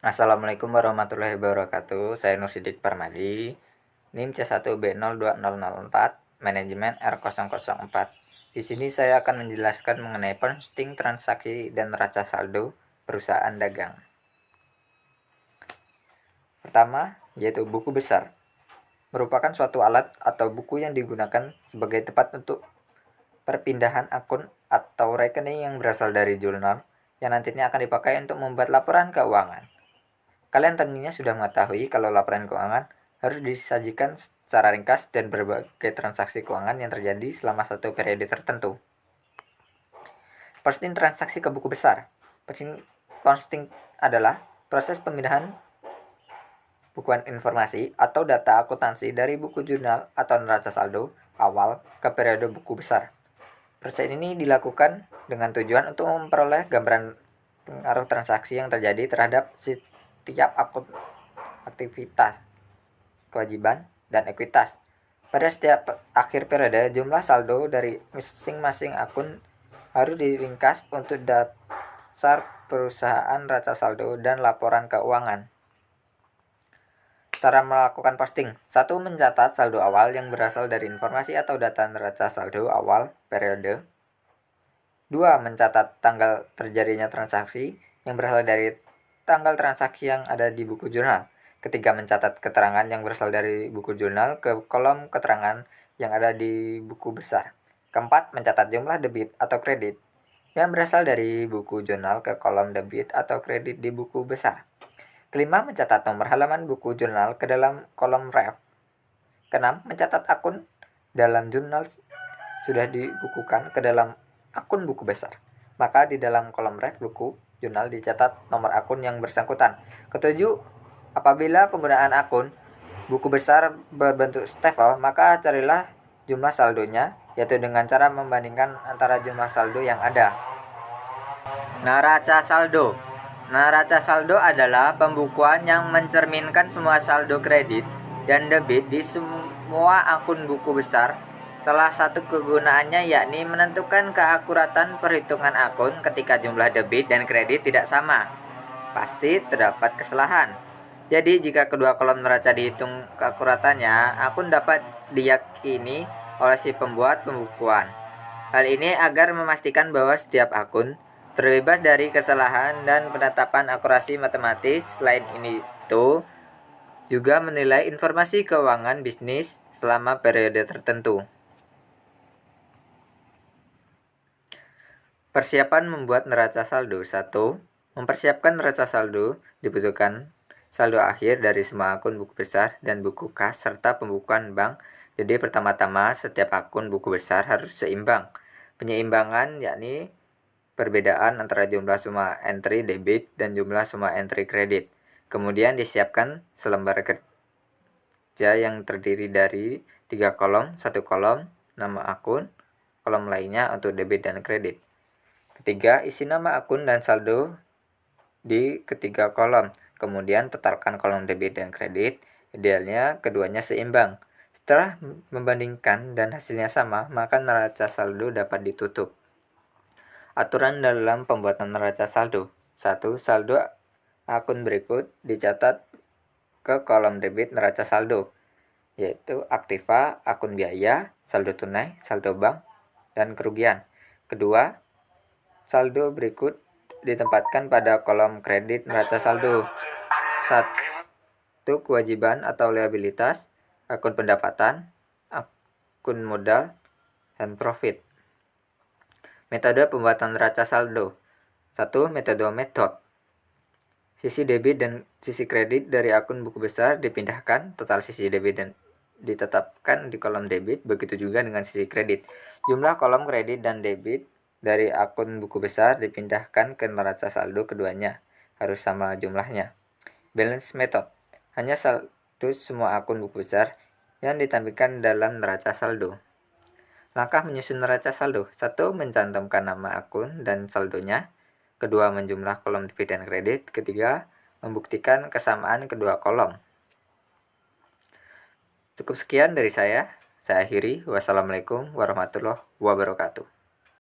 Assalamualaikum warahmatullahi wabarakatuh. Saya Nur Sidik Parmadi, NIM C1B020004, manajemen R004. Di sini saya akan menjelaskan mengenai posting transaksi dan neraca saldo perusahaan dagang. Pertama, yaitu buku besar. Merupakan suatu alat atau buku yang digunakan sebagai tempat untuk perpindahan akun atau rekening yang berasal dari jurnal yang nantinya akan dipakai untuk membuat laporan keuangan. Kalian tentunya sudah mengetahui kalau laporan keuangan harus disajikan secara ringkas dan berbagai transaksi keuangan yang terjadi selama satu periode tertentu. Posting transaksi ke buku besar. Posting adalah proses pemindahan bukuan informasi atau data akuntansi dari buku jurnal atau neraca saldo awal ke periode buku besar. Proses ini dilakukan dengan tujuan untuk memperoleh gambaran pengaruh transaksi yang terjadi terhadap setiap aktivitas, kewajiban, dan ekuitas. Pada setiap akhir periode, jumlah saldo dari masing-masing akun harus diringkas untuk dasar perusahaan neraca saldo dan laporan keuangan. Cara melakukan posting. 1. Mencatat saldo awal yang berasal dari informasi atau data neraca saldo awal periode. 2. Mencatat tanggal terjadinya transaksi yang berasal dari tanggal transaksi yang ada di buku jurnal. Ketiga, mencatat keterangan yang berasal dari buku jurnal ke kolom keterangan yang ada di buku besar. Keempat, mencatat jumlah debit atau kredit yang berasal dari buku jurnal ke kolom debit atau kredit di buku besar. Kelima, mencatat nomor halaman buku jurnal ke dalam kolom ref. Keenam, mencatat akun dalam jurnal sudah dibukukan ke dalam akun buku besar. Maka di dalam kolom ref buku jurnal dicatat nomor akun yang bersangkutan. Ketujuh, apabila penggunaan akun buku besar berbentuk stafel, maka carilah jumlah saldonya, yaitu dengan cara membandingkan antara jumlah saldo yang ada. Neraca saldo. Neraca saldo adalah pembukuan yang mencerminkan semua saldo kredit dan debit di semua akun buku besar. Salah satu kegunaannya yakni menentukan keakuratan perhitungan akun ketika jumlah debit dan kredit tidak sama. Pasti terdapat kesalahan. Jadi jika kedua kolom neraca dihitung keakuratannya, akun dapat diyakini oleh si pembuat pembukuan. Hal ini agar memastikan bahwa setiap akun terbebas dari kesalahan dan penetapan akurasi matematis. Selain itu, juga menilai informasi keuangan bisnis selama periode tertentu. Persiapan membuat neraca saldo. 1. Mempersiapkan neraca saldo dibutuhkan saldo akhir dari semua akun buku besar dan buku kas serta pembukuan bank. Jadi pertama-tama setiap akun buku besar harus seimbang. Penyeimbangan yakni perbedaan antara jumlah semua entry debit dan jumlah semua entry kredit. Kemudian disiapkan selembar kerja yang terdiri dari 3 kolom, 1 kolom nama akun, kolom lainnya untuk debit dan kredit. Ketiga, isi nama akun dan saldo di ketiga kolom. Kemudian totalkan kolom debit dan kredit. Idealnya keduanya seimbang. Setelah membandingkan dan hasilnya sama, maka neraca saldo dapat ditutup. Aturan dalam pembuatan neraca saldo. 1. Saldo akun berikut dicatat ke kolom debit neraca saldo, yaitu aktiva, akun biaya, saldo tunai, saldo bank, dan kerugian. Kedua, saldo berikut ditempatkan pada kolom kredit neraca saldo. 1. Kewajiban atau liabilitas, akun pendapatan, akun modal, dan profit. Metode pembuatan neraca saldo. 1. Metode. Sisi debit dan sisi kredit dari akun buku besar dipindahkan. Total sisi debit dan ditetapkan di kolom debit. Begitu juga dengan sisi kredit. Jumlah kolom kredit dan debit dari akun buku besar dipindahkan ke neraca saldo keduanya. Harus sama jumlahnya. Balance method. Hanya saldo semua akun buku besar yang ditampilkan dalam neraca saldo. Langkah menyusun neraca saldo. 1. Mencantumkan nama akun dan saldonya. Kedua, menjumlah kolom debit dan kredit. Ketiga, membuktikan kesamaan kedua kolom. Cukup sekian dari saya. Saya akhiri. Wassalamualaikum warahmatullahi wabarakatuh.